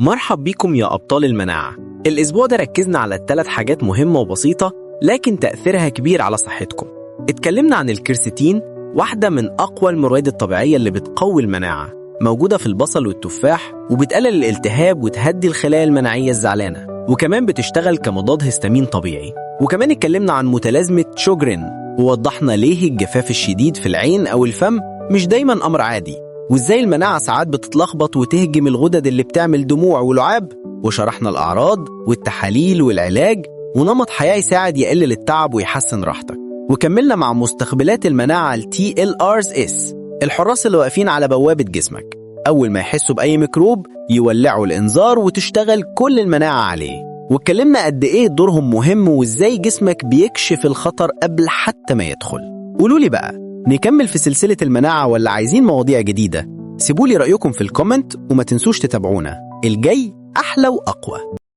مرحب بيكم يا أبطال المناعة. الأسبوع ده ركزنا على 3 حاجات مهمة وبسيطة لكن تأثيرها كبير على صحتكم. اتكلمنا عن الكيرستين، واحدة من أقوى المواد الطبيعية اللي بتقوي المناعة، موجودة في البصل والتفاح وبتقلل الالتهاب وتهدي الخلايا المناعية الزعلانة، وكمان بتشتغل كمضاد هستامين طبيعي. وكمان اتكلمنا عن متلازمة شوجرين ووضحنا ليه الجفاف الشديد في العين أو الفم مش دايما أمر عادي، وإزاي المناعة ساعات بتتلخبط وتهجم الغدد اللي بتعمل دموع ولعاب. وشرحنا الأعراض والتحاليل والعلاج ونمط حياة يساعد يقلل التعب ويحسن راحتك. وكملنا مع مستقبلات المناعة TLRs، الحراس اللي واقفين على بوابة جسمك، أول ما يحسوا بأي ميكروب يولعوا الإنذار وتشتغل كل المناعة عليه. واتكلمنا قد إيه دورهم مهم وإزاي جسمك بيكشف الخطر قبل حتى ما يدخل. قولولي بقى، نكمل في سلسلة المناعة ولا عايزين مواضيع جديدة؟ سيبولي رأيكم في الكومنت وما تنسوش تتابعونا، الجاي أحلى وأقوى.